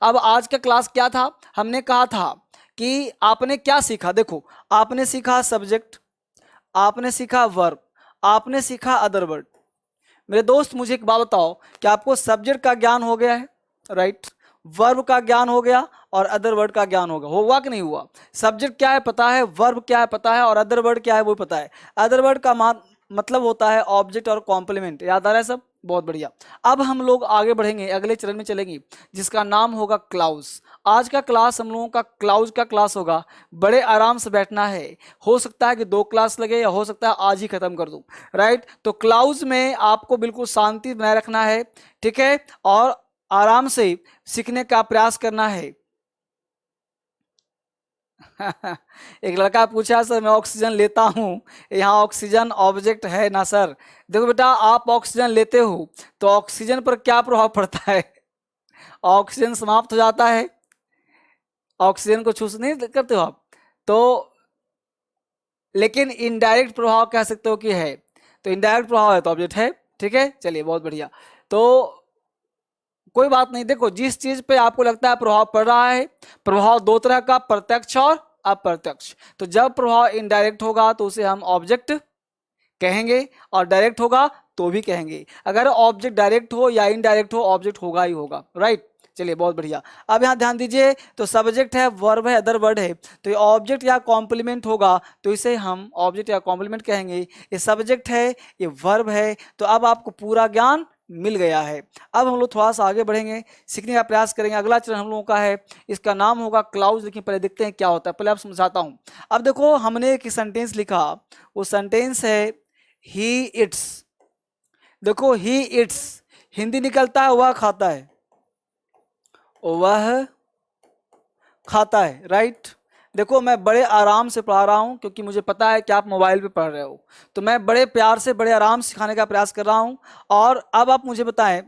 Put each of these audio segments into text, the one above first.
अब आज का क्लास क्या था, हमने कहा था कि आपने क्या सीखा। देखो, आपने सीखा सब्जेक्ट, आपने सीखा वर्ब, आपने सीखा अदर वर्ड। मेरे दोस्त मुझे एक बात बताओ कि आपको सब्जेक्ट का ज्ञान हो गया है, राइट, वर्ब का ज्ञान हो गया और अदर वर्ड का ज्ञान होगा, हुआ कि नहीं हुआ। सब्जेक्ट क्या है पता है, वर्ब क्या है पता है, और अदर वर्ड क्या है वो पता है। अदर वर्ड का मतलब होता है ऑब्जेक्ट और कॉम्प्लीमेंट। याद आ रहा है सब, बहुत बढ़िया। अब हम लोग आगे बढ़ेंगे, अगले चरण में चलेंगे जिसका नाम होगा क्लाउज। आज का क्लास हम लोगों का क्लाउज का क्लास होगा। बड़े आराम से बैठना है, हो सकता है कि 2 क्लास लगे या हो सकता है आज ही खत्म कर दूं, राइट। तो क्लाउज में आपको बिल्कुल शांति बनाए रखना है, ठीक है, और आराम से सीखने का प्रयास करना है। एक लड़का पूछा सर मैं ऑक्सीजन लेता हूँ, यहाँ ऑक्सीजन ऑब्जेक्ट है ना सर। देखो बेटा, आप ऑक्सीजन लेते हो तो ऑक्सीजन पर क्या प्रभाव पड़ता है, ऑक्सीजन समाप्त हो जाता है, ऑक्सीजन को चूस नहीं करते हो आप तो, लेकिन इनडायरेक्ट प्रभाव कह सकते हो कि है, तो इनडायरेक्ट प्रभाव है तो ऑब्जेक्ट है, ठीक है। चलिए बहुत बढ़िया, तो कोई बात नहीं। देखो, जिस चीज पे आपको लगता है प्रभाव पड़ रहा है, प्रभाव 2 तरह का, प्रत्यक्ष और अप्रत्यक्ष। तो जब प्रभाव इनडायरेक्ट होगा तो उसे हम ऑब्जेक्ट कहेंगे, और डायरेक्ट होगा तो भी कहेंगे। अगर ऑब्जेक्ट डायरेक्ट हो या इनडायरेक्ट हो, ऑब्जेक्ट होगा ही होगा, राइट। चलिए बहुत बढ़िया। अब यहाँ ध्यान दीजिए, तो सब्जेक्ट है, वर्ब है, अदर वर्ड है, तो ये ऑब्जेक्ट या कॉम्प्लीमेंट होगा तो इसे हम ऑब्जेक्ट या कॉम्प्लीमेंट कहेंगे। ये सब्जेक्ट है, ये वर्ब है। तो अब आपको पूरा ज्ञान मिल गया है। अब हम लोग थोड़ा सा आगे बढ़ेंगे, सीखने का प्रयास करेंगे। अगला चरण हम लोगों का है, इसका नाम होगा क्लाउज। लेकिन पहले देखते हैं क्या होता है, पहले आप समझाता हूँ। अब देखो, हमने एक सेंटेंस लिखा, वो सेंटेंस है ही इट्स। देखो, ही इट्स हिंदी निकलता है वह खाता है, वह खाता है, राइट। देखो, मैं बड़े आराम से पढ़ा रहा हूं क्योंकि मुझे पता है कि आप मोबाइल पे पढ़ रहे हो, तो मैं बड़े प्यार से बड़े आराम से सिखाने का प्रयास कर रहा हूं। और अब आप मुझे बताएं,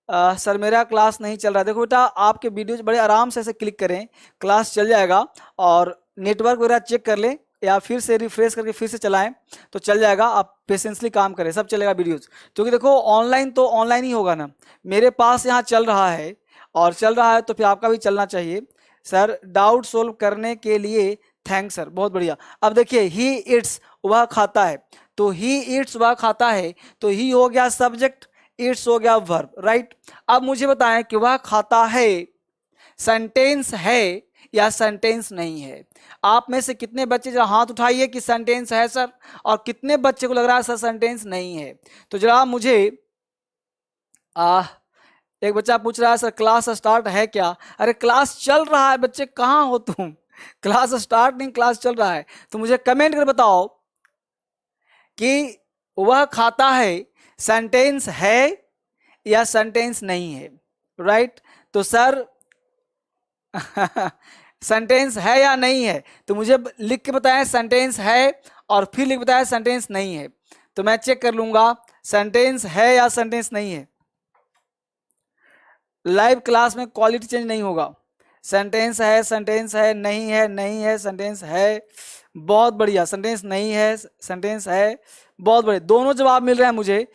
सर मेरा क्लास नहीं चल रहा है। देखो बेटा, आपके वीडियोज बड़े आराम से ऐसे क्लिक करें, क्लास चल जाएगा। और नेटवर्क वगैरह चेक कर लें या फिर से रिफ्रेश करके फिर से चलाएं तो चल जाएगा। आप पेशेंसली काम करें, सब चलेगा वीडियोज। क्योंकि देखो, ऑनलाइन तो ऑनलाइन ही होगा ना, मेरे पास यहाँ चल रहा है और चल रहा है तो फिर आपका भी चलना चाहिए। सर डाउट सोल्व करने के लिए थैंक्स सर, बहुत बढ़िया। अब देखिए, ही इट्स वह खाता है, तो ही इट्स वह खाता है, तो ही हो गया सब्जेक्ट, इट्स हो गया वर्ब, राइट। अब मुझे बताएं कि वह खाता है सेंटेंस है या सेंटेंस नहीं है। आप में से कितने बच्चे जरा हाथ उठाइए कि सेंटेंस है सर, और कितने बच्चे को लग रहा है सर सेंटेंस नहीं है। तो जरा मुझे एक बच्चा पूछ रहा है सर क्लास स्टार्ट है क्या। अरे क्लास चल रहा है बच्चे, कहाँ हो तुम, क्लास स्टार्ट नहीं, क्लास चल रहा है। तो मुझे कमेंट कर बताओ कि वह खाता है सेंटेंस है या सेंटेंस नहीं है, राइट। तो सर सेंटेंस है या नहीं है, तो मुझे लिख के बताएं सेंटेंस है, और फिर लिख बताएं सेंटेंस नहीं है, तो मैं चेक कर लूंगा सेंटेंस है या सेंटेंस नहीं है। लाइव क्लास में क्वालिटी चेंज नहीं होगा। सेंटेंस है, सेंटेंस है, नहीं है, नहीं है, सेंटेंस है, बहुत बढ़िया, सेंटेंस नहीं है, सेंटेंस है, बहुत बढ़िया। दोनों जवाब मिल रहे हैं मुझे।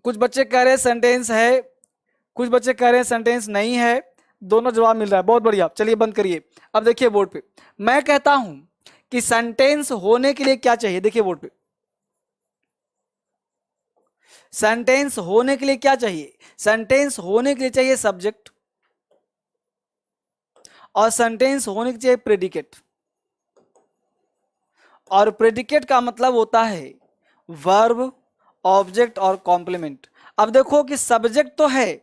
कुछ बच्चे कह रहे हैं सेंटेंस है, कुछ बच्चे कह रहे हैं सेंटेंस नहीं है, दोनों जवाब मिल रहा है, बहुत बढ़िया। चलिए बंद करिए। अब देखिए बोर्ड पे, मैं कहता हूं कि सेंटेंस होने के लिए क्या चाहिए। देखिए बोर्ड पे, सेंटेंस होने के लिए क्या चाहिए। सेंटेंस होने के लिए चाहिए सब्जेक्ट, और सेंटेंस होने के चाहिए प्रेडिकेट, और प्रेडिकेट का मतलब होता है वर्ब, ऑब्जेक्ट और कॉम्प्लीमेंट। अब देखो कि सब्जेक्ट तो है,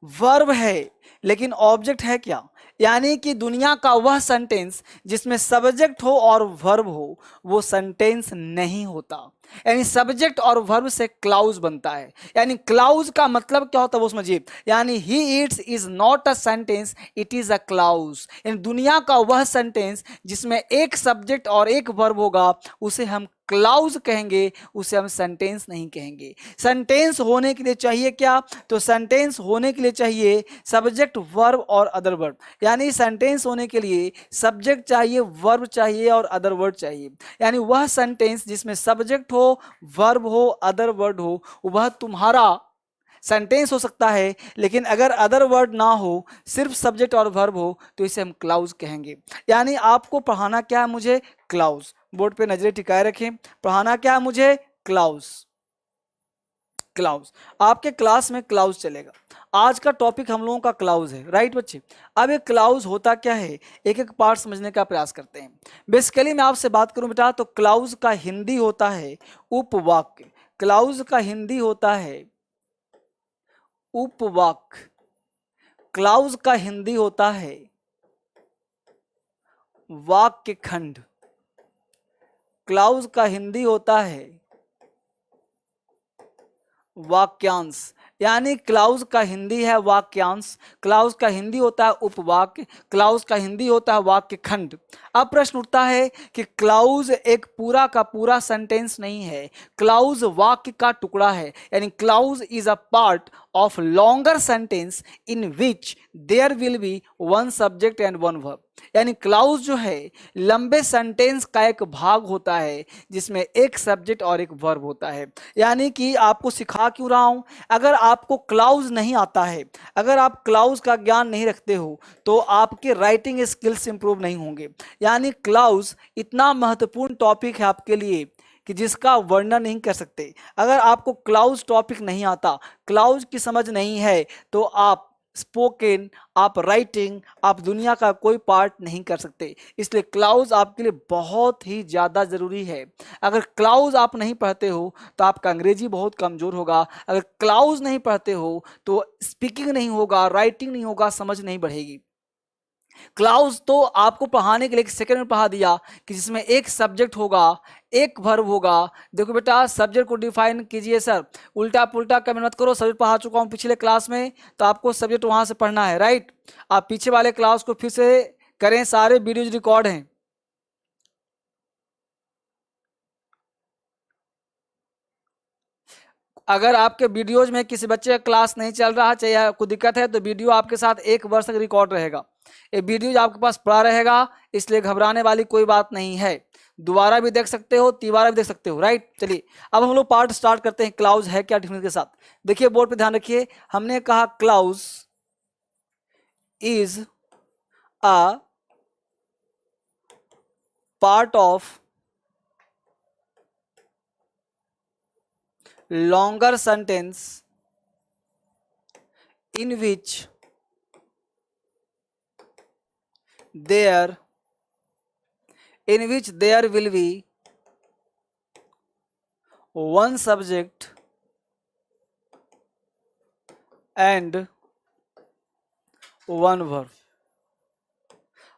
वर्ब है, लेकिन ऑब्जेक्ट है क्या। यानी कि दुनिया का वह सेंटेंस जिसमें सब्जेक्ट हो और वर्ब हो, वो सेंटेंस नहीं होता। यानी सब्जेक्ट और वर्ब से क्लाउज बनता है। यानी क्लाउज का मतलब क्या होता है वो समझिए। यानी he eats is not a sentence, it is a clause. यानी दुनिया का वह सेंटेंस जिसमें एक सब्जेक्ट और एक वर्ब होगा, उसे हम क्लाउज कहेंगे, उसे हम सेंटेंस नहीं कहेंगे। सेंटेंस होने के लिए चाहिए क्या, तो सेंटेंस होने के लिए चाहिए सब्जेक्ट, वर्ब और अदर वर्ब। यानी सेंटेंस होने के लिए सब्जेक्ट चाहिए, वर्ब चाहिए और अदर वर्ड चाहिए। यानी वह सेंटेंस जिसमें सब्जेक्ट हो, वर्ब हो, अदर वर्ड हो, वह तुम्हारा सेंटेंस हो सकता है, लेकिन अगर अदर वर्ड ना हो, सिर्फ सब्जेक्ट और वर्ब हो, तो इसे हम क्लाउज कहेंगे। यानी आपको पढ़ाना क्या है मुझे? क्लाउज। बोर्ड पे नजरें टिकाए रखें, पढ़ाना क्या है मुझे? क्लाउज। क्लाउज, आपके क्लास में क्लाउज चलेगा। आज का टॉपिक हम लोगों का क्लाउज है, राइट बच्चे। अब ये क्लाउज होता क्या है, एक एक पार्ट समझने का प्रयास करते हैं। बेसिकली मैं आपसे बात करूं बेटा, तो क्लाउज का हिंदी होता है उपवाक्य। क्लाउज का हिंदी होता है उपवाक्य। क्लाउज का हिंदी होता है वाक्य खंड। क्लाउज का हिंदी होता है वाक्यांश। यानी क्लाउज का हिंदी है वाक्यांश, क्लाउज का हिंदी होता है उपवाक्य, क्लाउज का हिंदी होता है वाक्य खंड। अब प्रश्न उठता है कि क्लाउज एक पूरा का पूरा सेंटेंस नहीं है, क्लाउज वाक्य का टुकड़ा है। यानी clause is a part of longer sentence in which there will be one subject and one verb. यानी क्लाउज जो है लंबे सेंटेंस का एक भाग होता है जिसमें एक सब्जेक्ट और एक वर्ब होता है। यानी कि आपको सिखा क्यों रहा हूं, अगर आपको क्लाउज नहीं आता है, अगर आप क्लाउज का ज्ञान नहीं रखते हो, तो आपके राइटिंग स्किल्स इंप्रूव नहीं होंगे। यानी क्लाउज इतना महत्वपूर्ण टॉपिक है आपके लिए कि जिसका वर्णन नहीं कर सकते। अगर आपको क्लाउज टॉपिक नहीं आता, क्लाउज की समझ नहीं है, तो आप स्पोकन, आप राइटिंग, आप दुनिया का कोई पार्ट नहीं कर सकते। इसलिए क्लाउज आपके लिए बहुत ही ज़्यादा ज़रूरी है। अगर क्लाउज आप नहीं पढ़ते हो तो आपका अंग्रेजी बहुत कमज़ोर होगा। अगर क्लाउज नहीं पढ़ते हो तो स्पीकिंग नहीं होगा, राइटिंग नहीं होगा, समझ नहीं बढ़ेगी। क्लाउज तो आपको पढ़ाने के लिए एक सेकंड में पढ़ा दिया कि जिसमें एक सब्जेक्ट होगा, एक वर्ब होगा। देखो बेटा, सब्जेक्ट को डिफाइन कीजिए सर, उल्टा पुल्टा कमेंट मत करो। सब्जेक्ट पढ़ा चुका हूं पिछले क्लास में, तो आपको सब्जेक्ट वहां से पढ़ना है, राइट। आप पीछे वाले क्लास को फिर से करें, सारे वीडियोज रिकॉर्ड हैं। अगर आपके वीडियोज में किसी बच्चे का क्लास नहीं चल रहा, चाहे कोई दिक्कत है, तो वीडियो आपके साथ 1 वर्ष तक रिकॉर्ड रहेगा। ये वीडियो आपके पास पड़ा रहेगा, इसलिए घबराने वाली कोई बात नहीं है। दोबारा भी देख सकते हो, तीबारा भी देख सकते हो, राइट। चलिए अब हम लोग पार्ट स्टार्ट करते हैं। क्लाउज है क्या डिफिनेशन के साथ, देखिए बोर्ड पे ध्यान रखिए। हमने कहा clause is a part of longer sentence in which there will be one subject and one verb।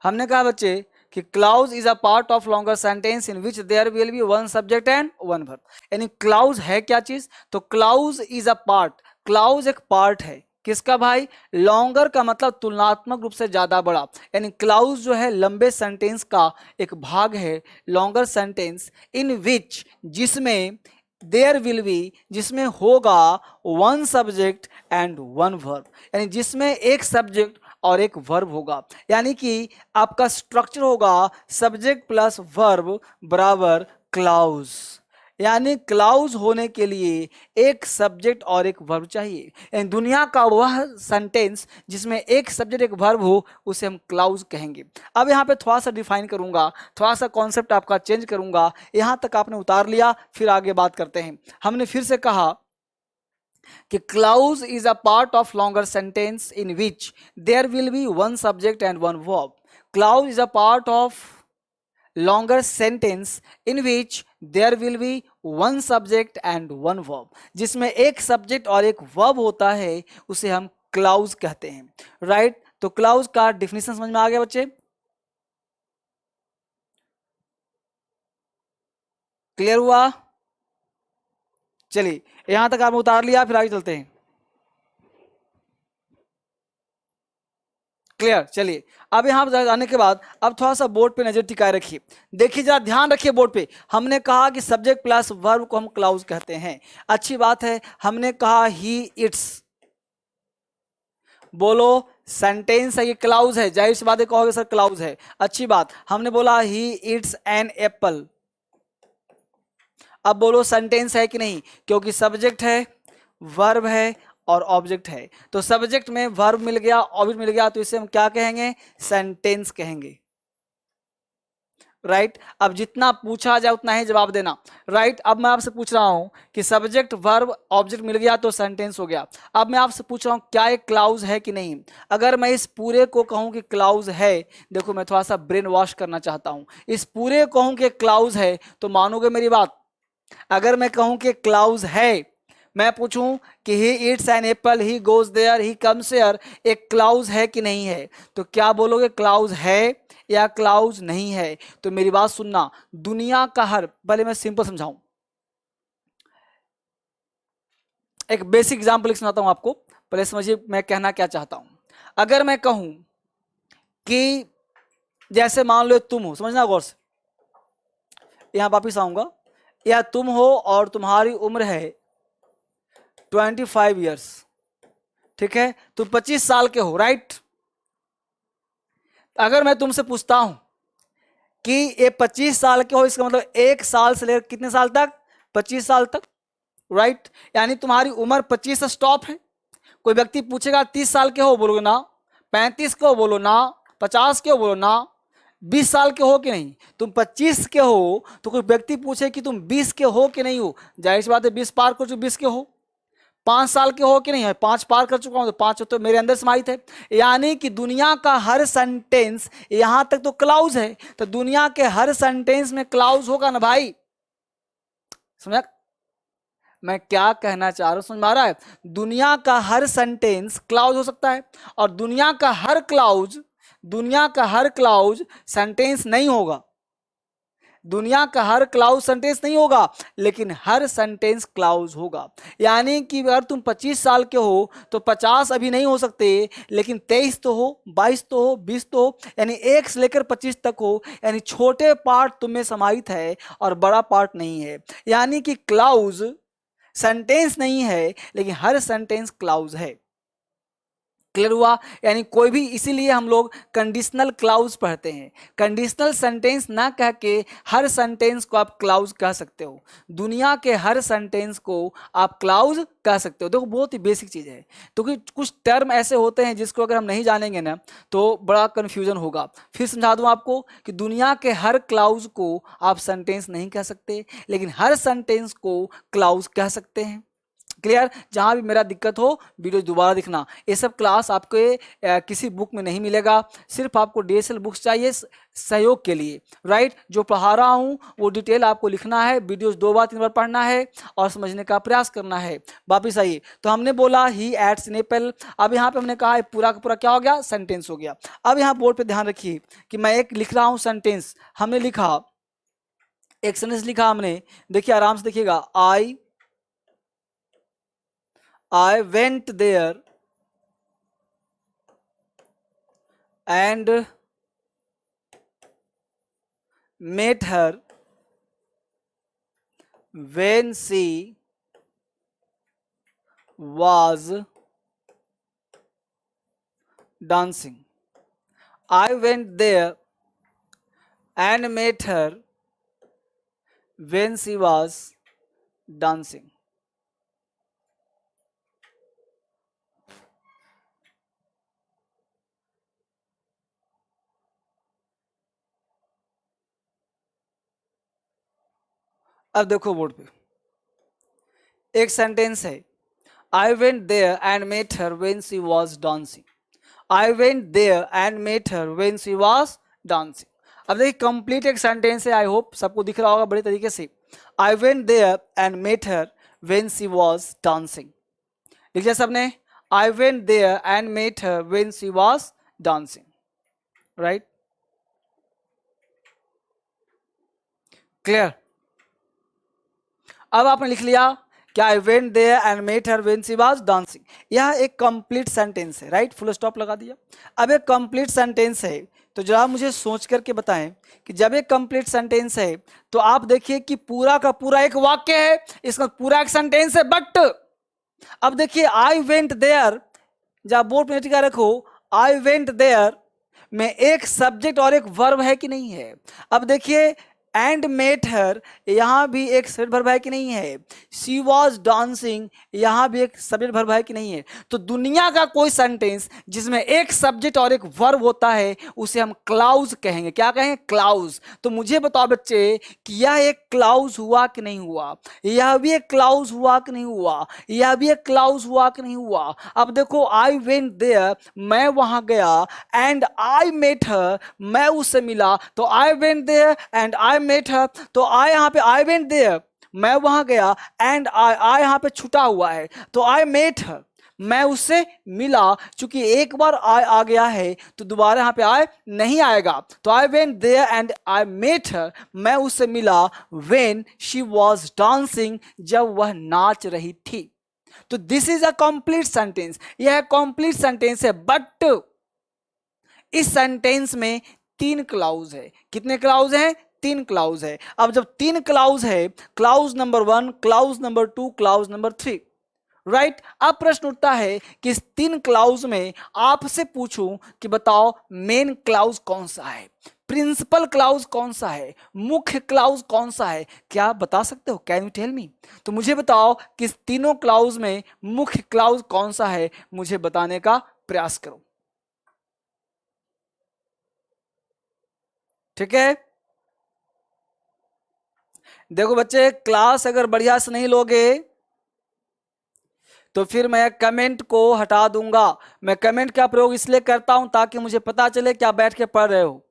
हमने कहा बच्चे कि clause is a part of longer sentence in which there will be one subject and one verb. यानी clause है क्या चीज, तो clause is a part, clause एक पार्ट है किसका भाई? लॉन्गर का मतलब तुलनात्मक रूप से ज्यादा बड़ा। यानी क्लाउज जो है लंबे सेंटेंस का एक भाग है, लॉन्गर सेंटेंस इन विच, जिसमें देयर विल बी, जिसमें होगा one subject and one verb. यानी जिसमें एक सब्जेक्ट और एक वर्ब होगा। यानी कि आपका स्ट्रक्चर होगा सब्जेक्ट प्लस वर्ब बराबर क्लाउज। यानी क्लाउज होने के लिए एक सब्जेक्ट और एक वर्ब चाहिए। यानी दुनिया का वह सेंटेंस जिसमें एक सब्जेक्ट एक वर्ब हो, उसे हम क्लाउज कहेंगे। अब यहाँ पे थोड़ा सा डिफाइन करूंगा, थोड़ा सा कॉन्सेप्ट आपका चेंज करूंगा। यहाँ तक आपने उतार लिया, फिर आगे बात करते हैं। हमने फिर से कहा कि clause is a part of longer sentence in which there will be one subject and one verb. Clause is a part of longer sentence in which there will be one subject and one verb। जिसमें एक subject और एक verb होता है, उसे हम clause कहते हैं, राइट। तो क्लाउज का डिफिनेशन समझ में आ गया बच्चे, क्लियर हुआ? चलिए यहां तक आपने उतार लिया, फिर आगे चलते हैं। क्लियर? चलिए अब यहां पर जाने के बाद अब थोड़ा सा बोर्ड पे नजर टिकाए रखिए। देखिए जरा ध्यान रखिए बोर्ड पे, हमने कहा कि सब्जेक्ट प्लस वर्ब को हम क्लाउज कहते हैं। अच्छी बात है। हमने कहा ही इट्स, बोलो सेंटेंस है, ये क्लाउज है, जाहिर सी बात है कहोगे सर क्लाउज है। अच्छी बात। हमने बोला ही इट्स एन एप्पल। अब बोलो सेंटेंस है कि नहीं, क्योंकि सब्जेक्ट है, वर्ब है और ऑब्जेक्ट है। तो सब्जेक्ट में वर्ब मिल गया, ऑब्जेक्ट मिल गया, तो इसे हम क्या कहेंगे? सेंटेंस कहेंगे। राइट अब जितना पूछा जाए उतना ही जवाब देना। राइट अब मैं आपसे पूछ रहा हूं कि सब्जेक्ट वर्ब ऑब्जेक्ट मिल गया तो सेंटेंस हो गया। अब मैं आपसे पूछ रहा हूं क्या एक क्लाउज है कि नहीं। अगर मैं इस पूरे को कहूं कि क्लाउज है, देखो मैं थोड़ा सा ब्रेन वॉश करना चाहता हूं, इस पूरे को कहूं कि क्लाउज है तो मानोगे मेरी बात? अगर मैं कहूं कि क्लाउज है, मैं पूछूं कि he eats an apple, he goes there, he comes here, एक क्लाउज है कि नहीं है, तो क्या बोलोगे? क्लाउज है या क्लाउज नहीं है? तो मेरी बात सुनना, दुनिया का हर, पहले मैं सिंपल समझाऊं, एक बेसिक एग्जांपल सुनाता हूं आपको, पहले समझिए मैं कहना क्या चाहता हूं। अगर मैं कहूं कि जैसे मान लो तुम हो, समझना गौर से, यहां वापिस आऊंगा, या तुम हो और तुम्हारी उम्र है 25 ईयर्स, ठीक है, तुम 25 साल के हो, राइट। अगर मैं तुमसे पूछता हूं कि ये 25 साल के हो, इसका मतलब 1 साल से लेकर कितने साल तक? 25 साल तक, राइट। यानी तुम्हारी उम्र 25 से स्टॉप है। कोई व्यक्ति पूछेगा 30 साल के हो, बोलोगे ना। 35 के हो, बोलो ना। 50 के हो, बोलो ना। 20 साल के हो कि नहीं? तुम 25 के हो तो कोई व्यक्ति पूछे कि तुम 20 के हो कि नहीं हो, जाहिर सी बात है 20 पार कर चुके, 20 के हो। 5 साल के हो कि नहीं है? 5 पार कर चुका हूं तो 5 तो मेरे अंदर समाहित है। यानी कि दुनिया का हर सेंटेंस, यहां तक तो क्लाउज है, तो दुनिया के हर सेंटेंस में क्लाउज होगा ना भाई। समझ मैं क्या कहना चाह रहा हूं? समझ में आ रहा है? दुनिया का हर सेंटेंस क्लाउज हो सकता है, और दुनिया का हर क्लाउज सेंटेंस नहीं होगा। दुनिया का हर क्लाउज सेंटेंस नहीं होगा, लेकिन हर सेंटेंस क्लाउज होगा। यानी कि अगर तुम 25 साल के हो तो 50 अभी नहीं हो सकते, लेकिन 23 तो हो, 22 तो हो, 20 तो हो, यानी 1 से लेकर 25 तक हो। यानी छोटे पार्ट तुम में समाहित है और बड़ा पार्ट नहीं है। यानी कि क्लाउज सेंटेंस नहीं है, लेकिन हर सेंटेंस क्लाउज है। क्लियर हुआ? यानी कोई भी, इसीलिए हम लोग कंडीशनल क्लाउज पढ़ते हैं। कंडीशनल सेंटेंस ना कह के हर सेंटेंस को आप क्लाउज कह सकते हो। दुनिया के हर सेंटेंस को आप क्लाउज कह सकते हो। देखो बहुत ही बेसिक चीज है, तो कुछ टर्म ऐसे होते हैं जिसको अगर हम नहीं जानेंगे ना तो बड़ा कंफ्यूजन होगा। फिर समझा दूं आपको कि दुनिया के हर क्लाउज को आप सेंटेंस नहीं कह सकते, लेकिन हर सेंटेंस को क्लाउज कह सकते हैं। क्लियर? जहां भी मेरा दिक्कत हो वीडियो दोबारा दिखना। ये सब क्लास आपके किसी बुक में नहीं मिलेगा, सिर्फ आपको डीएसएल बुक्स चाहिए सहयोग के लिए। राइट जो पढ़ा रहा हूं वो डिटेल आपको लिखना है, वीडियोस 2 बार 3 बार पढ़ना है और समझने का प्रयास करना है। वापिस आइए, तो हमने बोला ही एट्स एन एप्पल। अब यहाँ पे हमने कहा पूरा का पूरा क्या हो गया? सेंटेंस हो गया। अब यहाँ बोर्ड पे ध्यान रखिए कि मैं एक लिख रहा हूं सेंटेंस। हमने लिखा एक सेंटेंस लिखा हमने, देखिए आराम से देखिएगा। I went there and met her when she was dancing. I went there and met her when she was dancing. अब देखो बोर्ड पे एक सेंटेंस है, I went there and met her when she was dancing. I went there and met her when she was dancing. अब देखिए complete एक sentence है, I hope सबको दिख रहा होगा बड़े तरीके से। I went there and met her when she was dancing. लिख लिया सबने? I went there and met her when she was dancing. Right? Clear? अब आपने लिख लिया कि I went there and met her when she was dancing. यह एक कंप्लीट सेंटेंस है, राइट? फुल स्टॉप लगा दिया। अब एक कंप्लीट सेंटेंस है, तो जरा मुझे सोच करके बताएं कि जब एक कंप्लीट सेंटेंस है तो आप देखिए कि पूरा का पूरा एक वाक्य है, इसका पूरा एक सेंटेंस है। बट अब देखिए आई वेंट देयर, जब बोर्ड में टिका रखो, आई वेंट देयर में एक सब्जेक्ट और एक वर्ब है कि नहीं है? अब देखिए एंड मेट हर, यहाँ भी एक सब्जेक्ट वर्ब है कि नहीं है। शी वॉज डांसिंग, यहाँ भी एक सब्जेक्ट वर्ब है कि नहीं है। तो दुनिया का कोई सेंटेंस जिसमें एक सब्जेक्ट और एक वर्ब होता है उसे हम क्लाउज कहेंगे। क्या कहेंगे? क्लाउज। तो मुझे बताओ बच्चे कि यह एक क्लाउज हुआ कि नहीं हुआ, यह भी एक क्लाउज हुआ कि नहीं हुआ, यह भी एक क्लाउज हुआ कि नहीं हुआ। अब देखो, आई वेंट देयर, मैं वहां गया, एंड आई मेट हर, मैं उससे मिला। तो I went there and I met her, तो आई यहाँ पे आई वेंट देयर, मैं वहां गया, एंड आई यहाँ पे छुटा हुआ है, तो आई मेट हर, मैं उससे मिला। चूंकि एक बार आई आ गया है तो दोबारा यहां पे आई नहीं आएगा। तो I went there and I met her, मैं उससे मिला, व्हेन शी वॉज डांसिंग, जब वह नाच रही थी। तो this is a complete sentence, यह कंप्लीट सेंटेंस है। बट इस सेंटेंस में 3 क्लाउज है। कितने क्लाउज हैं? 3 क्लाउज है। अब जब 3 क्लाउज है, clause number 1, clause number 2, clause number 3, right. अब प्रश्न उठता है कि इस 3 क्लाउज में आपसे पूछूं कि बताओ मेन क्लाउज कौन सा है, प्रिंसिपल क्लाउज कौन सा है, मुख्य क्लाउज कौन सा है। क्या आप बता सकते हो? Can you tell me? तो मुझे बताओ कि इस तीनों क्लाउज में मुख्य क्लाउज कौन सा है, मुझे बताने का प्रयास करो। ठीक है, देखो बच्चे, क्लास अगर बढ़िया से नहीं लोगे तो फिर मैं कमेंट को हटा दूंगा। मैं कमेंट का प्रयोग इसलिए करता हूं ताकि मुझे पता चले कि आप बैठ के पढ़ रहे हो।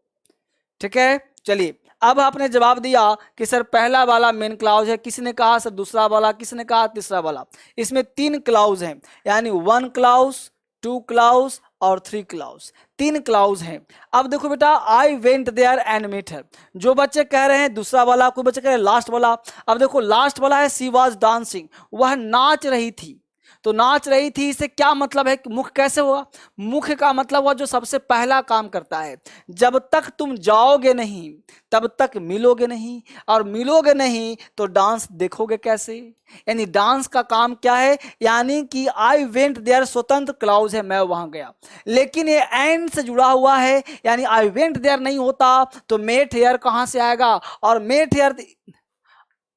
ठीक है, चलिए। अब आपने जवाब दिया कि सर पहला वाला मेन क्लाउज है, किसी ने कहा सर दूसरा वाला, किसी ने कहा तीसरा वाला। इसमें 3 क्लाउज हैं, यानी 1 क्लाउज, 2 क्लाउज और 3 क्लाउज, 3 क्लाउज हैं। अब देखो बेटा, I went there and met her, जो बच्चे कह रहे हैं दूसरा वाला, कोई बच्चे कह रहे हैं लास्ट वाला। अब देखो, लास्ट वाला है शी वाज डांसिंग, वह नाच रही थी। तो नाच रही थी, इससे क्या मतलब है कि मुख्य कैसे हुआ? मुख्य का मतलब हुआ जो सबसे पहला काम करता है। जब तक तुम जाओगे नहीं तब तक मिलोगे नहीं, और मिलोगे नहीं तो डांस देखोगे कैसे। यानी डांस का काम क्या है? यानी कि आई वेंट देयर स्वतंत्र क्लाउज है, मैं वहां गया, लेकिन ये एंड से जुड़ा हुआ है। यानी आई वेंट देयर नहीं होता तो मेट हेयर कहां से आएगा? और met her,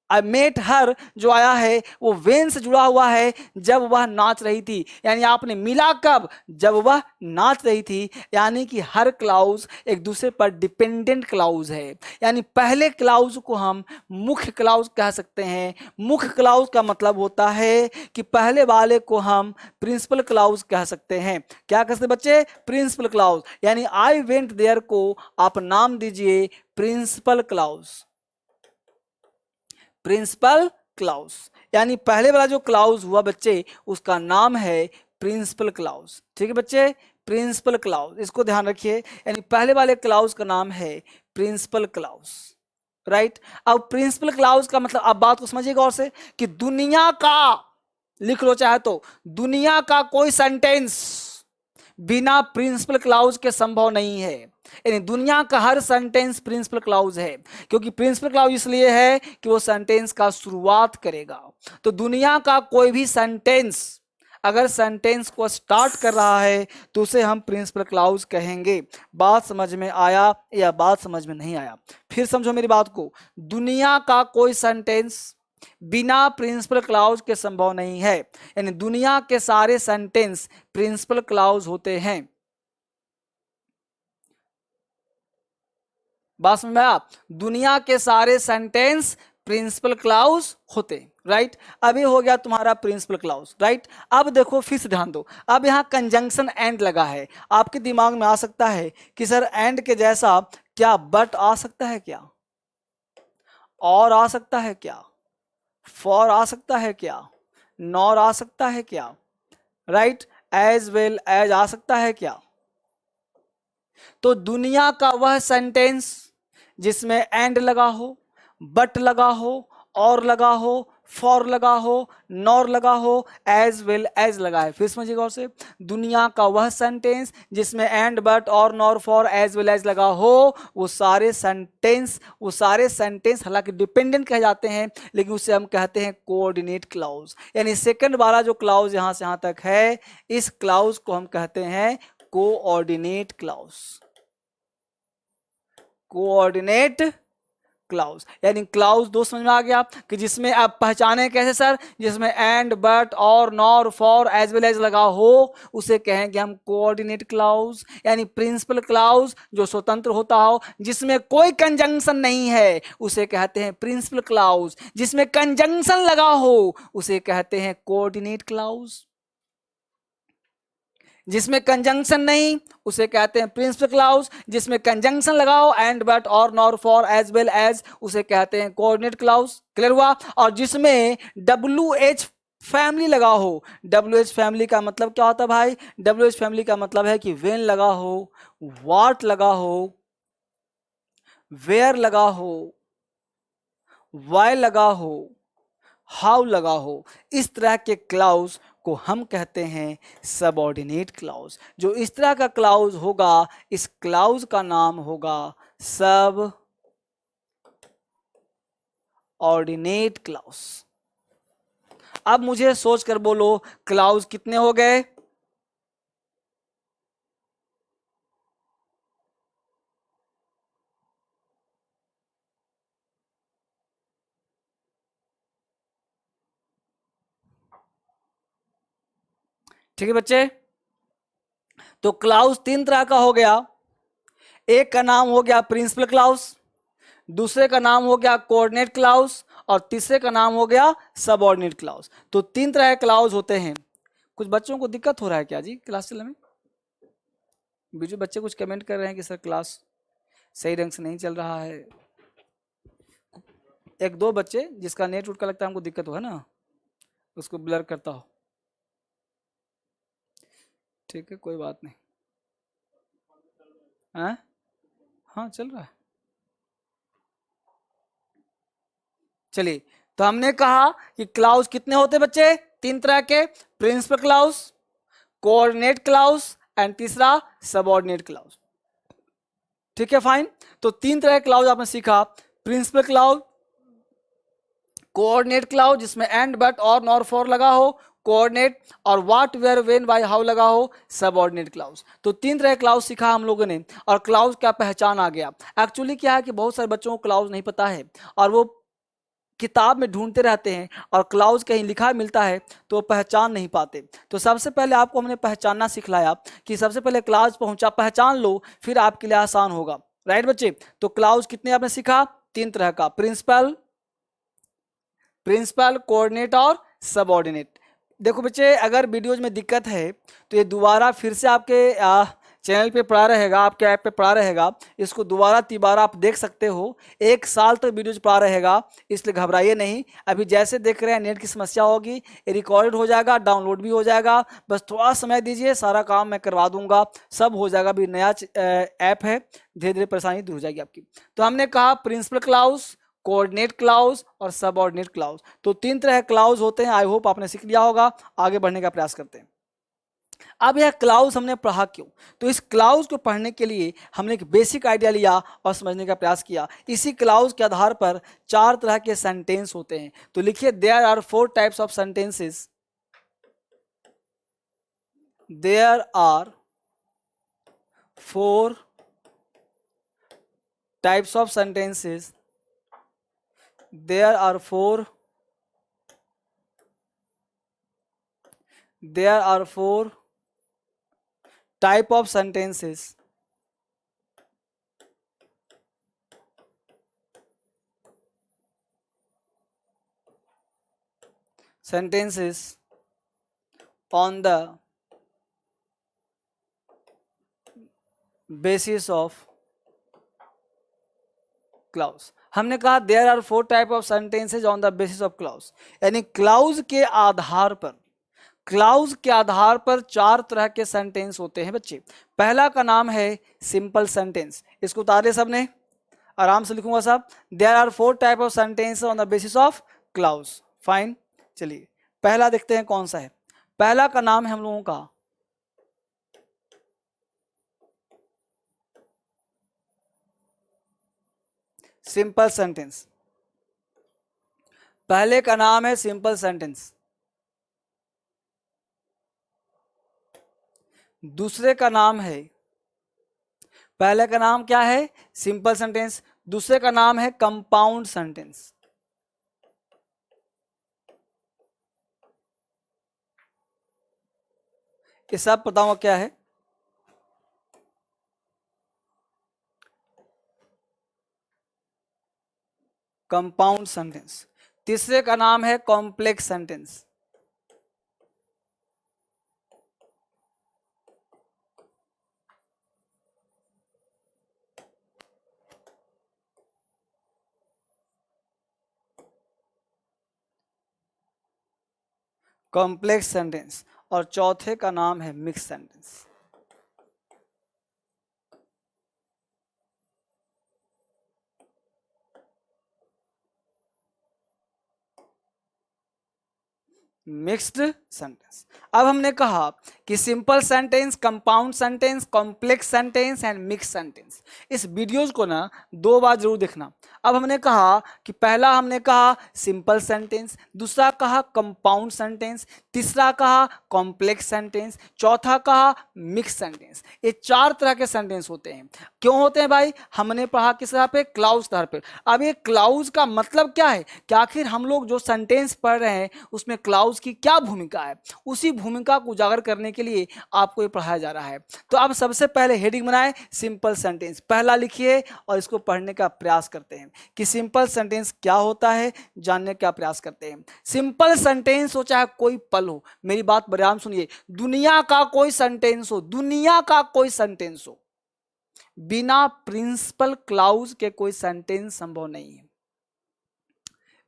I met her जो आया है वो वेन से जुड़ा हुआ है, जब वह नाच रही थी। यानी आपने मिला कब? जब वह नाच रही थी। यानी कि हर क्लाउज एक दूसरे पर डिपेंडेंट क्लाउज है। यानी पहले क्लाउज को हम मुख्य क्लाउज कह सकते हैं। मुख्य क्लाउज का मतलब होता है कि पहले वाले को हम प्रिंसिपल क्लाउज कह सकते हैं। क्या कह सकते बच्चे? Principal clause. यानी आई वेंट देयर को आप नाम दीजिए प्रिंसिपल क्लाउज, प्रिंसिपल क्लाउज। यानी पहले वाला जो क्लाउज हुआ बच्चे, उसका नाम है प्रिंसिपल क्लाउज। ठीक है बच्चे, प्रिंसिपल क्लाउज, इसको ध्यान रखिए। यानी पहले वाले क्लाउज का नाम है प्रिंसिपल क्लाउज, राइट। अब प्रिंसिपल क्लाउज का मतलब, अब बात को समझिएगा और से, कि दुनिया का, लिख लो चाहे तो, दुनिया का कोई सेंटेंस बिना प्रिंसिपल क्लाउज के संभव नहीं है। यानी दुनिया का हर सेंटेंस प्रिंसिपल क्लाउज है, क्योंकि प्रिंसिपल क्लाउज इसलिए है कि वो सेंटेंस का शुरुआत करेगा। तो दुनिया का कोई भी सेंटेंस अगर सेंटेंस को स्टार्ट कर रहा है तो उसे हम प्रिंसिपल क्लाउज कहेंगे। बात समझ में आया या बात समझ में नहीं आया? फिर समझो मेरी बात को, दुनिया का कोई सेंटेंस बिना प्रिंसिपल क्लाउज के संभव नहीं है। यानी दुनिया के सारे सेंटेंस प्रिंसिपल क्लाउज होते हैं। बात समझ में आया? दुनिया के सारे सेंटेंस प्रिंसिपल क्लाउज होते, राइट। अभी हो गया तुम्हारा प्रिंसिपल क्लाउज, राइट। अब देखो फिर से ध्यान दो, अब यहां कंजंक्शन एंड लगा है। आपके दिमाग में आ सकता है कि सर एंड के जैसा क्या बट आ सकता है क्या, और आ सकता है क्या, फॉर आ सकता है क्या, नॉर आ सकता है क्या, राइट, एज वेल एज आ सकता है क्या? तो दुनिया का वह सेंटेंस जिसमें एंड लगा हो, बट लगा हो, और लगा हो, फॉर लगा हो, नॉर लगा हो, एज वेल एज लगा है। फिर समझिएगा और से, दुनिया का वह सेंटेंस जिसमें and, but, or, nor, for, as well as लगा हो, वो सारे सेंटेंस हालांकि डिपेंडेंट कहे जाते हैं, लेकिन उसे हम कहते हैं कोऑर्डिनेट क्लाउज। यानी सेकंड वाला जो क्लाउज यहां से यहां तक है, इस क्लाउज को हम कहते हैं कोऑर्डिनेट क्लाउज, कोऑर्डिनेट क्लाउज, यानी क्लाउज दो समझ में आ गया कि जिसमें आप पहचाने कैसे सर, जिसमें and, but, or, nor, for, as well as लगा हो उसे कहेंगे हम कोऑर्डिनेट क्लाउज, यानी प्रिंसिपल क्लाउज जो स्वतंत्र होता हो, जिसमें कोई कंजंक्शन नहीं है उसे कहते हैं प्रिंसिपल क्लाउज, जिसमें कंजंक्शन लगा हो उसे कहते हैं कोऑर्डिनेट क्लाउज, जिसमें कंजंक्शन नहीं उसे कहते हैं प्रिंसिपल क्लाउज, जिसमें कंजंक्शन लगाओ and, but, or, nor, for, as well as उसे कहते हैं कोऑर्डिनेट क्लाउज। क्लियर हुआ? और जिसमें डब्ल्यू एच फैमिली लगा हो, डब्ल्यू एच फैमिली का मतलब क्या होता है भाई? डब्ल्यू एच फैमिली का मतलब है कि वेन लगा हो, व्हाट लगा हो, वेयर लगा हो, वाई लगा हो, हाउ लगा हो, इस तरह के क्लाउज को हम कहते हैं सबऑर्डिनेट क्लाउज। जो इस तरह का क्लाउज होगा इस क्लाउज का नाम होगा सब ऑर्डिनेट क्लाउज। अब मुझे सोच कर बोलो क्लाउज कितने हो गए? ठीक है बच्चे, तो क्लाउज तीन तरह का हो गया। एक का नाम हो गया प्रिंसिपल क्लाउज, दूसरे का नाम हो गया कोऑर्डिनेट क्लाउज, और तीसरे का नाम हो गया सबऑर्डिनेट क्लाउज। तो तीन तरह के क्लाउज होते हैं। कुछ बच्चों को दिक्कत हो रहा है क्या जी क्लास चलने में? बीजू बच्चे कुछ कमेंट कर रहे हैं कि सर क्लास सही ढंग से नहीं चल रहा है। एक दो बच्चे जिसका नेट उठ का लगता है हमको दिक्कत हो है ना, उसको ब्लर करता हो। ठीक है कोई बात नहीं। हाँ हाँ चल रहा है। चलिए, तो हमने कहा कि क्लाउज कितने होते बच्चे? तीन तरह के, principal clause, coordinate clause and तीसरा सबऑर्डिनेट क्लाउज। ठीक है फाइन। तो तीन तरह के क्लाउज आपने सीखा, प्रिंसिपल क्लाउज, कोऑर्डिनेट क्लाउज जिसमें and, but, or, nor, for लगा हो, coordinate, or what, where, when, why, how लगा हो, सबऑर्डिनेट क्लाउज। तो तीन तरह के क्लाउज सीखा हम लोगों ने, और क्लाउज क्या पहचान आ गया। एक्चुअली क्या है कि बहुत सारे बच्चों को क्लाउज नहीं पता है और वो किताब में ढूंढते रहते हैं और क्लाउज कहीं लिखा मिलता है तो वो पहचान नहीं पाते। तो सबसे पहले आपको हमने पहचानना सिखलाया कि सबसे पहले क्लाउज पहुंचा पहचान लो, फिर आपके लिए आसान होगा। राइट बच्चे? तो क्लाउज कितने आपने सीखा? तीन तरह का, प्रिंसिपल, कोऑर्डिनेट और सबऑर्डिनेट। देखो बच्चे, अगर वीडियोज में दिक्कत है तो ये दोबारा फिर से आपके चैनल पे पड़ा रहेगा, आपके ऐप पे पड़ा रहेगा, इसको दोबारा तिबारा आप देख सकते हो। एक साल तक वीडियोज पड़ा रहेगा, इसलिए घबराइए नहीं। अभी जैसे देख रहे हैं नेट की समस्या होगी, ये रिकॉर्डेड हो जाएगा, डाउनलोड भी हो जाएगा, बस थोड़ा समय दीजिए, सारा काम मैं करवा दूंगा, सब हो जाएगा। अभी नया ऐप है, धीरे धीरे परेशानी दूर हो जाएगी आपकी। तो हमने कहा प्रिंसिपल क्लाउज, कोऑर्डिनेट क्लाउज और सबऑर्डिनेट क्लाउज। तो तीन तरह के क्लाउज होते हैं। आई होप आपने सीख लिया होगा। आगे बढ़ने का प्रयास करते हैं। अब यह क्लाउज हमने पढ़ा क्यों? तो इस क्लाउज को पढ़ने के लिए हमने एक बेसिक आइडिया लिया और समझने का प्रयास किया। इसी क्लाउज के आधार पर चार तरह के सेंटेंस होते हैं। तो लिखिए, there are four types of sentences. There are four types of sentences. There are four type of sentences. Sentences on the basis of clause. हमने कहा there are four type of sentences on the basis of clause, यानी clause के आधार पर, clause के आधार पर चार तरह के सेंटेंस होते हैं बच्चे। पहला का नाम है सिंपल सेंटेंस। इसको उतारे सबने, आराम से लिखूंगा सब। There are four type of sentence on the basis of clause. Fine, चलिए पहला देखते हैं कौन सा है। पहला का नाम है हम लोगों का सिंपल सेंटेंस। पहले का नाम है सिंपल सेंटेंस। दूसरे का नाम है, पहले का नाम क्या है? Simple sentence. दूसरे का नाम है कंपाउंड सेंटेंस। ये सब बताऊंगा क्या है। Compound sentence. तीसरे का नाम है कॉम्प्लेक्स सेंटेंस। Complex sentence. और चौथे का नाम है मिक्स सेंटेंस। Mixed sentence. अब हमने कहा कि simple sentence, compound sentence, complex sentence and mix sentence. इस वीडियोस को ना 2 बार जरूर देखना। अब हमने कहा कि पहला हमने कहा सिंपल सेंटेंस, दूसरा कहा कंपाउंड सेंटेंस, तीसरा कहा कॉम्प्लेक्स सेंटेंस, चौथा कहा मिक्स सेंटेंस। ये 4 तरह के सेंटेंस होते हैं। क्यों होते हैं भाई? हमने पढ़ा किस तरह पे? क्लाउज तरह पे। अब ये क्लाउज का मतलब क्या है कि आखिर हम लोग जो सेंटेंस पढ़ रहे हैं उसमें क्लाउज की क्या भूमिका है, उसी भूमिका को उजागर करने के लिए आपको ये पढ़ाया जा रहा है। तो अब सबसे पहले हेडिंग बनाए सिंपल सेंटेंस, पहला लिखिए और इसको पढ़ने का प्रयास करते हैं कि सिंपल सेंटेंस क्या होता है, जानने का प्रयास करते हैं। सिंपल सेंटेंस हो चाहे कोई पल हो, मेरी बात बराबर सुनिए, दुनिया का कोई सेंटेंस हो, दुनिया का कोई सेंटेंस हो, बिना प्रिंसिपल क्लाउज के कोई सेंटेंस संभव नहीं है।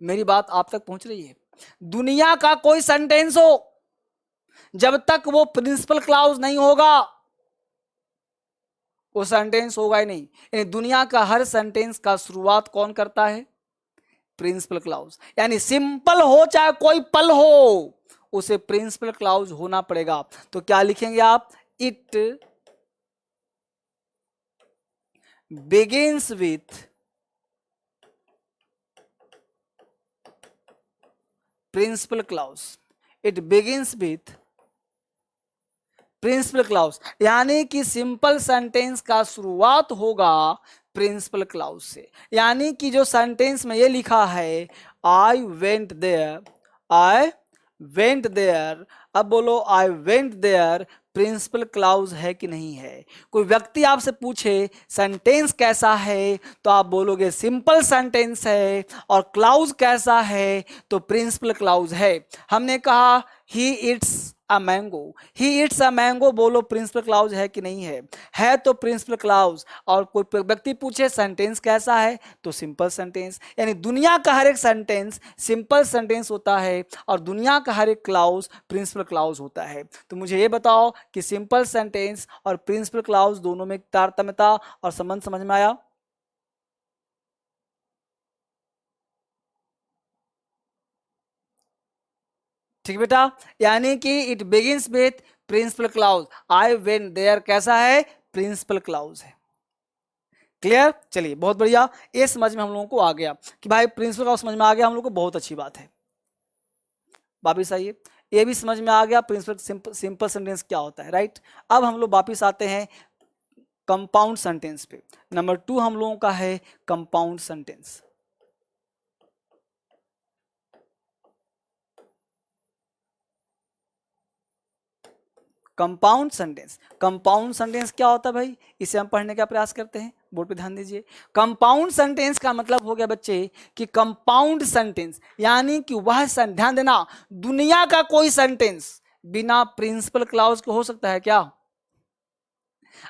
मेरी बात आप तक पहुंच रही है? दुनिया का कोई सेंटेंस हो, जब तक वो प्रिंसिपल क्लाउज नहीं होगा वो सेंटेंस होगा ही नहीं। यानी दुनिया का हर सेंटेंस का शुरुआत कौन करता है? Principal clause. यानी सिंपल हो चाहे कोई पल हो, उसे प्रिंसिपल क्लाउज होना पड़ेगा। तो क्या लिखेंगे आप? It begins with principal clause। it begins with principal clause. यानी कि सिंपल सेंटेंस का शुरुआत होगा प्रिंसिपल क्लाउज से। यानी कि जो सेंटेंस में ये लिखा है I went there, I went there, अब बोलो I went there, principal clause है कि नहीं है? कोई व्यक्ति आपसे पूछे सेंटेंस कैसा है तो आप बोलोगे सिंपल सेंटेंस है, और क्लाउज कैसा है तो प्रिंसिपल क्लाउज है। हमने कहा he eats a mango, he eats a mango, बोलो प्रिंसिपल क्लाउज है कि नहीं है? है तो प्रिंसिपल क्लाउज। और कोई व्यक्ति पूछे सेंटेंस कैसा है तो सिंपल सेंटेंस। यानी दुनिया का हर एक सेंटेंस सिंपल सेंटेंस होता है और दुनिया का हर एक क्लाउज प्रिंसिपल क्लाउज होता है। तो मुझे ये बताओ कि सिंपल सेंटेंस और प्रिंसिपल क्लाउज दोनों में तारतम्यता और संबंध समझ में आया? ठीक बेटा। यानी कि it begins with principal clause. I went there कैसा है? प्रिंसिपल क्लाउज है। क्लियर? चलिए बहुत बढ़िया, ये समझ में हम लोगों को आ गया कि भाई प्रिंसिपल क्लाउज समझ में आ गया हम लोग को, बहुत अच्छी बात है। वापिस आइए, ये भी समझ में आ गया प्रिंसिपल सिंपल सेंटेंस क्या होता है, राइट। अब हम लोग वापिस आते हैं कंपाउंड सेंटेंस पे। नंबर 2 हम लोगों का है compound sentence. Compound sentence, compound sentence क्या होता है भाई, इसे हम पढ़ने का प्रयास करते हैं। बोर्ड पे ध्यान दीजिए। कंपाउंड सेंटेंस का मतलब हो गया बच्चे कि कंपाउंड सेंटेंस यानी कि वह ध्यान देना, दुनिया का कोई सेंटेंस बिना प्रिंसिपल क्लाउज के हो सकता है क्या?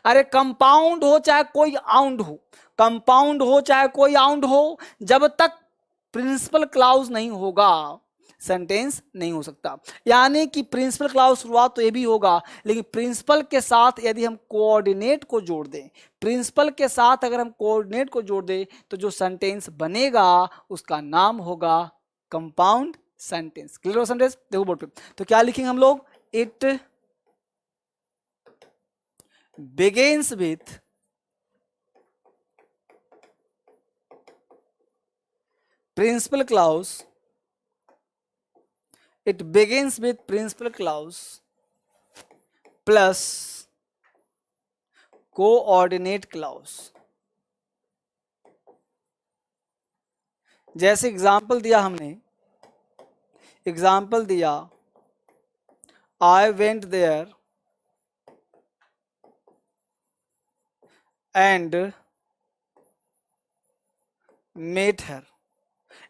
अरे कंपाउंड हो चाहे कोई आउंड हो, कंपाउंड हो चाहे कोई आउंड हो, जब तक प्रिंसिपल क्लाउज नहीं होगा सेंटेंस नहीं हो सकता। यानी कि प्रिंसिपल क्लाउज शुरुआत तो ये भी होगा, लेकिन प्रिंसिपल के साथ यदि हम कोऑर्डिनेट को जोड़ दें, प्रिंसिपल के साथ अगर हम कोऑर्डिनेट को जोड़ दें तो जो सेंटेंस बनेगा उसका नाम होगा कंपाउंड सेंटेंस। क्लियर हो सेंटेंस? देखो बोर्ड पे, तो क्या लिखेंगे हम लोग? It begins with principal clause, it begins with principal clause plus coordinate clause। जैसे एग्जाम्पल दिया हमने, एग्जाम्पल दिया I went there and met her,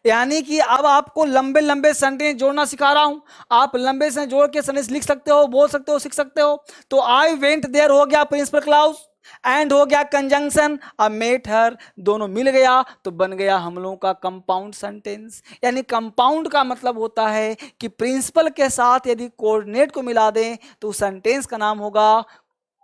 यानी कि अब आपको लंबे लंबे सेंटेंस जोड़ना सिखा रहा हूं। आप लंबे से जोड़ के सेंटेंस लिख सकते हो, बोल सकते हो, सीख सकते हो। तो आई वेंट देयर हो गया प्रिंसिपल क्लाउज, एंड हो गया कंजंक्शन, अब मेट हर दोनों मिल गया तो बन गया हम लोगों का कंपाउंड सेंटेंस। यानी कंपाउंड का मतलब होता है कि प्रिंसिपल के साथ यदि कोऑर्डिनेट को मिला दें तो सेंटेंस का नाम होगा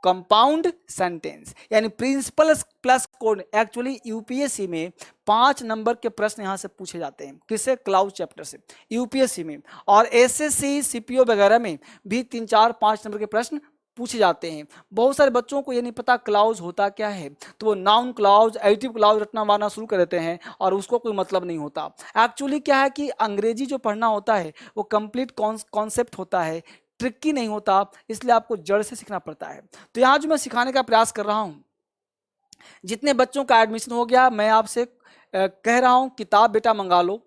कंपाउंड सेंटेंस, यानी principal plus code. Actually UPSC में 5 नंबर के प्रश्न यहां से पूछे जाते हैं, किससे? क्लाउज चैप्टर से, यूपीएससी में। और एसएससी सीपीओ वगैरह में भी 3 4 5 नंबर के प्रश्न पूछे जाते हैं। बहुत सारे बच्चों को ये नहीं पता क्लाउज होता क्या है, तो वो नाउन क्लाउज, एडिटिव क्लाउज रटना मारना शुरू कर देते हैं और उसको कोई मतलब नहीं होता। एक्चुअली क्या है कि अंग्रेजी जो पढ़ना होता है वो कंप्लीट कॉन्सेप्ट होता है, ट्रिकी नहीं होता, इसलिए आपको जड़ से सीखना पड़ता है। तो यहाँ जो मैं सिखाने का प्रयास कर रहा हूँ, जितने बच्चों का एडमिशन हो गया, मैं आपसे कह रहा हूँ किताब बेटा मंगा लो।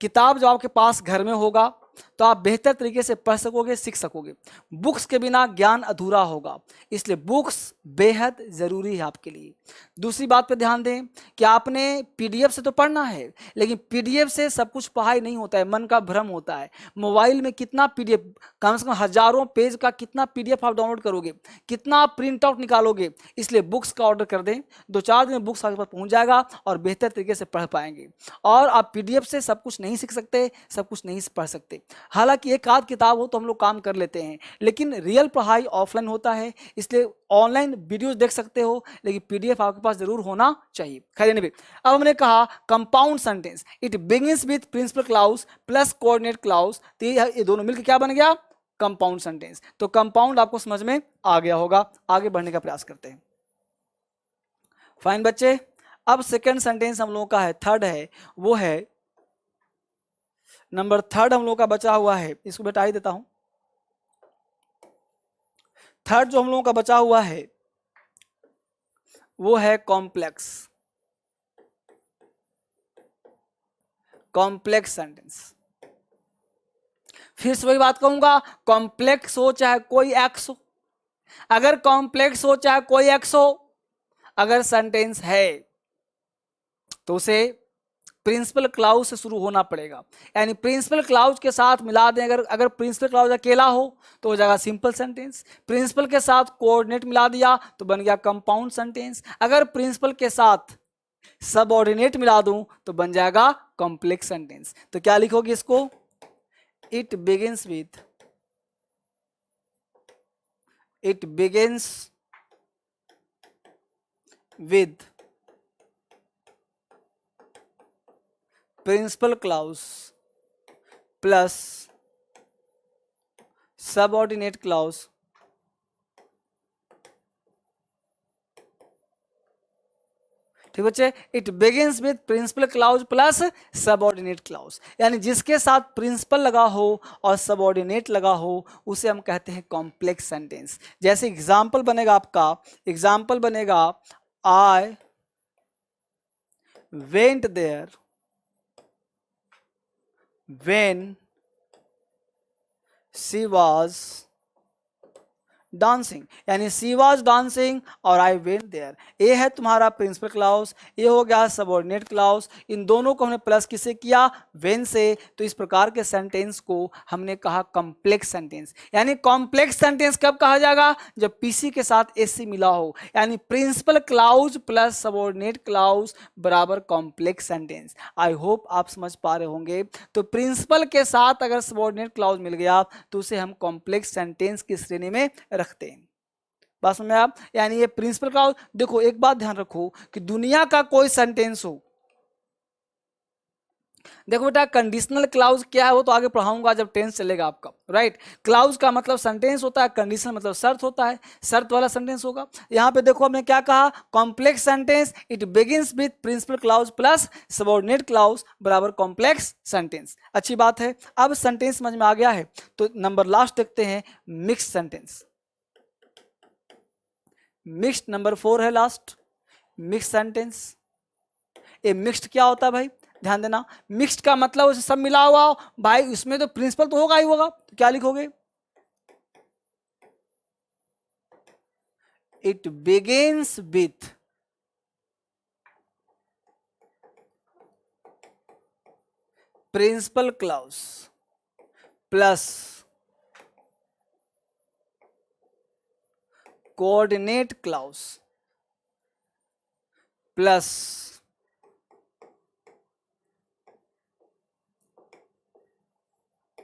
किताब जब आपके पास घर में होगा तो आप बेहतर तरीके से पढ़ सकोगे, सीख सकोगे। बुक्स के बिना ज्ञान अधूरा होगा, इसलिए बुक्स बेहद ज़रूरी है आपके लिए। दूसरी बात पे ध्यान दें कि आपने पीडीएफ से तो पढ़ना है, लेकिन पीडीएफ से सब कुछ पढ़ाई नहीं होता है, मन का भ्रम होता है। मोबाइल में कितना पीडीएफ, कम से कम हजारों पेज का कितना पीडीएफ आप डाउनलोड करोगे, कितना आप प्रिंट आउट निकालोगे। इसलिए बुक्स का ऑर्डर कर दें, 2 4 दिन में बुक्स आपके पास पहुंच जाएगा और बेहतर तरीके से पढ़ पाएंगे। और आप पीडीएफ से सब कुछ नहीं सीख सकते, सब कुछ नहीं पढ़ सकते। हालांकि एक आध किताब हो तो हम लोग काम कर लेते हैं, लेकिन रियल पढ़ाई ऑफलाइन होता है, इसलिए ऑनलाइन वीडियोस देख सकते हो, लेकिन पीडीएफ आपके पास जरूर होना चाहिए। खैर नहीं, अब हमने कहा compound sentence, it begins with principal clause plus coordinate clause, तो ये दोनों मिलकर क्या बन गया? Compound sentence. तो कंपाउंड आपको समझ में आ गया होगा। आगे बढ़ने का प्रयास करते हैं। फाइन बच्चे, अब सेकेंड सेंटेंस हम लोगों का है, थर्ड है, वो है नंबर 3 हम लोग का बचा हुआ है, इसको बेटा ही देता हूं। थर्ड जो हम लोगों का बचा हुआ है वो है कॉम्प्लेक्स, कॉम्प्लेक्स सेंटेंस। फिर से वही बात कहूंगा, कॉम्प्लेक्स हो चाहे कोई एक्स हो, अगर कॉम्प्लेक्स हो चाहे कोई एक्स हो, अगर सेंटेंस है तो उसे प्रिंसिपल क्लाउज से शुरू होना पड़ेगा। यानी प्रिंसिपल क्लाउज के साथ मिला दें, अगर प्रिंसिपल क्लाउज अकेला हो तो हो जाएगा सिंपल सेंटेंस। प्रिंसिपल के साथ कोऑर्डिनेट मिला दिया तो बन गया कंपाउंड सेंटेंस। अगर प्रिंसिपल के साथ सबऑर्डिनेट मिला दूं तो बन जाएगा कॉम्प्लेक्स सेंटेंस। तो क्या लिखोगे इसको? It begins with principal clause plus subordinate clause ठीक बच्चे, it begins with principal clause plus subordinate clause, यानी जिसके साथ प्रिंसिपल लगा हो और सबऑर्डिनेट लगा हो उसे हम कहते हैं कॉम्प्लेक्स सेंटेंस। जैसे एग्जाम्पल बनेगा आपका, एग्जाम्पल बनेगा I went there when she was dancing, यानी सी वॉज डांसिंग और आई वेंट देयर। ये है तुम्हारा प्रिंसिपल क्लाउज, ये हो गया सबऑर्डिनेट क्लाउज। इन दोनों को हमने प्लस किसे किया? वेन से। तो इस प्रकार के सेंटेंस को हमने कहा कॉम्प्लेक्स सेंटेंस। यानी कॉम्प्लेक्स सेंटेंस कब कहा जाएगा? जब पीसी के साथ एससी मिला हो, यानी principal clause plus subordinate clause बराबर कॉम्प्लेक्स सेंटेंस। आई होप आप समझ पा रहे होंगे। तो प्रिंसिपल के साथ अगर सबऑर्डिनेट क्लाउज मिल गया तो उसे हम कॉम्प्लेक्स सेंटेंस की श्रेणी में रखते हैं। बात समझ में आप? यानी ये प्रिंसिपल क्लाउज, देखो एक बात ध्यान रखो कि दुनिया का कोई सेंटेंस हो, देखो बेटा कंडीशनल क्लाउज क्या है वो तो आगे पढ़ाऊंगा जब टेंस चलेगा आपका, राइट। क्लाउज का मतलब सेंटेंस होता है, कंडीशनल मतलब शर्त होता है, शर्त वाला सेंटेंस होगा। यहां पे देखो हमने क्या कहा, complex sentence it begins with principal clause plus subordinate clause बराबर कॉम्प्लेक्स सेंटेंस। अच्छी बात है। अब सेंटेंस समझ में आ गया है तो नंबर लास्ट देखते हैं, मिक्स सेंटेंस। मिक्स्ड नंबर 4 है लास्ट, मिक्स सेंटेंस। ये मिक्स्ड क्या होता है भाई? ध्यान देना, मिक्स्ड का मतलब उसे सब मिला हुआ हो भाई, उसमें तो प्रिंसिपल तो होगा ही होगा, तो क्या लिखोगे? It begins with principal clause plus coordinate clause plus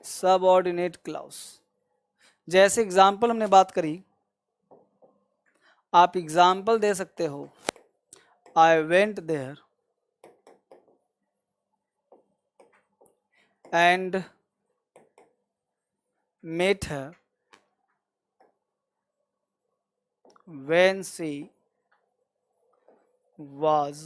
subordinate clause. जैसे एग्जाम्पल हमने बात करी, आप एग्जाम्पल दे सकते हो, I went there and met her when she was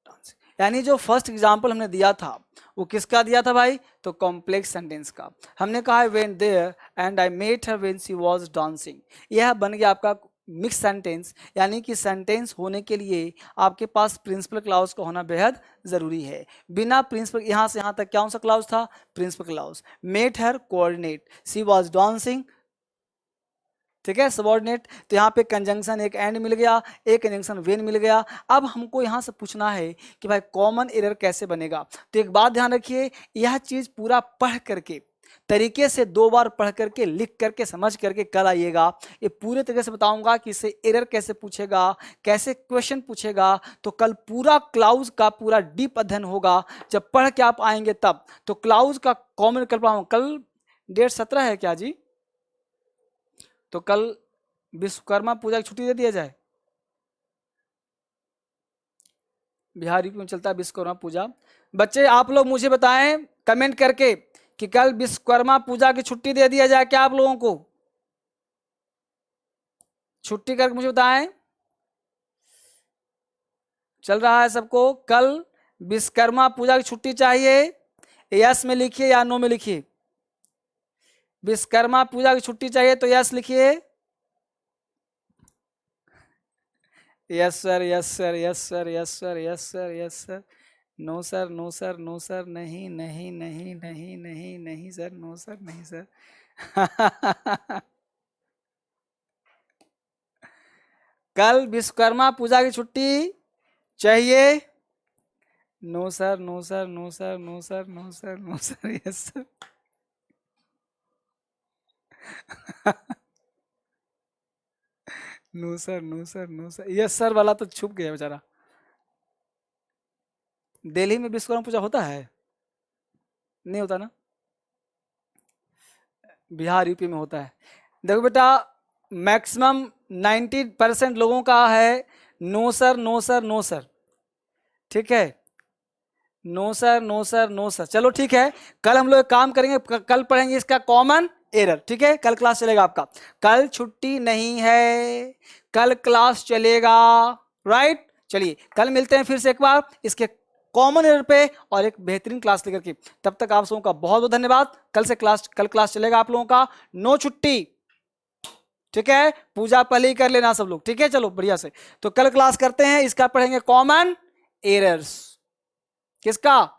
dancing। यानी जो फर्स्ट एग्जाम्पल हमने दिया था वो किसका दिया था भाई? तो कॉम्प्लेक्स सेंटेंस का। हमने कहा है went there and I met her when she was dancing, यह बन गया आपका मिक्स सेंटेंस। यानी कि सेंटेंस होने के लिए आपके पास प्रिंसिपल क्लाउज का होना बेहद जरूरी है। बिना प्रिंसिपल, यहाँ से यहाँ तक कौन सा क्लाउज था? Principal clause. Met her coordinate, she was dancing, ठीक है, सबऑर्डिनेट। तो यहाँ पे कंजंक्शन एक एंड मिल गया, एक कंजंक्शन वेन मिल गया। अब हमको यहाँ से पूछना है कि भाई कॉमन एरर कैसे बनेगा। तो एक बात ध्यान रखिए, यह चीज पूरा पढ़ करके तरीके से 2 बार पढ़ करके लिख करके समझ करके कल आइएगा। ये पूरे तरीके से बताऊंगा कि इससे एरर कैसे पूछेगा, कैसे क्वेश्चन पूछेगा। तो कल पूरा क्लाउज का पूरा डीप अध्ययन होगा। जब पढ़ के आप आएंगे तब तो क्लाउज का कॉमन कर पाऊंगा। कल डेट 17 है क्या जी? तो कल विश्वकर्मा पूजा की छुट्टी दे दिया जाए। बिहार यूपी में चलता है विश्वकर्मा पूजा। बच्चे आप लोग मुझे बताएं कमेंट करके कि कल विश्वकर्मा पूजा की छुट्टी दे दिया जाए क्या? आप लोगों को छुट्टी करके मुझे बताएं। चल रहा है सबको? कल विश्वकर्मा पूजा की छुट्टी चाहिए, यस में लिखिए या नो में लिखिए। विश्वकर्मा पूजा की छुट्टी चाहिए तो यस लिखिए। Yes sir, yes sir, yes sir, yes sir, yes sir, yes sir. No sir, no sir, no sir, नहीं नहीं नहीं नहीं नहीं नहीं सर, नो सर, नहीं सर। कल विश्वकर्मा पूजा की छुट्टी चाहिए। No sir, no sir, no sir, no sir, no sir, no sir, yes sir. No sir, no sir, no sir, yes sir वाला तो छुप गया बेचारा। दिल्ली में विश्वकर्मा पूजा होता है? नहीं होता ना? बिहार यूपी में होता है। देखो बेटा, मैक्सिमम 90% लोगों का है no sir, no sir, no sir, ठीक है, no sir, no sir, no sir. चलो ठीक है, कल हम लोग काम करेंगे, कल पढ़ेंगे इसका कॉमन एरर, ठीक है। कल क्लास चलेगा आपका, कल छुट्टी नहीं है, कल क्लास चलेगा, राइट। चलिए कल मिलते हैं फिर से एक बार इसके कॉमन एरर पे और एक बेहतरीन क्लास लेकर के। तब तक आप सबों का बहुत बहुत धन्यवाद। कल क्लास चलेगा आप लोगों का, नो छुट्टी, ठीक है। पूजा पहले ही कर लेना सब लोग, ठीक है। चलो बढ़िया से, तो कल क्लास करते हैं, इसका पढ़ेंगे कॉमन एरर्स। किसका?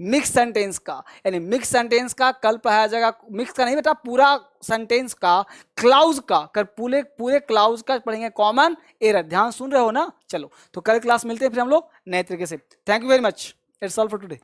मिक्स सेंटेंस का। यानी मिक्स सेंटेंस का कल पढ़ाया जाएगा। मिक्स का नहीं बेटा, पूरा सेंटेंस का, क्लाउज का कर, पूरे पूरे क्लाउज का पढ़ेंगे कॉमन एरर। ध्यान सुन रहे हो ना? चलो तो कल क्लास मिलते हैं फिर हम लोग नए तरीके से। Thank you very much, it's all for today.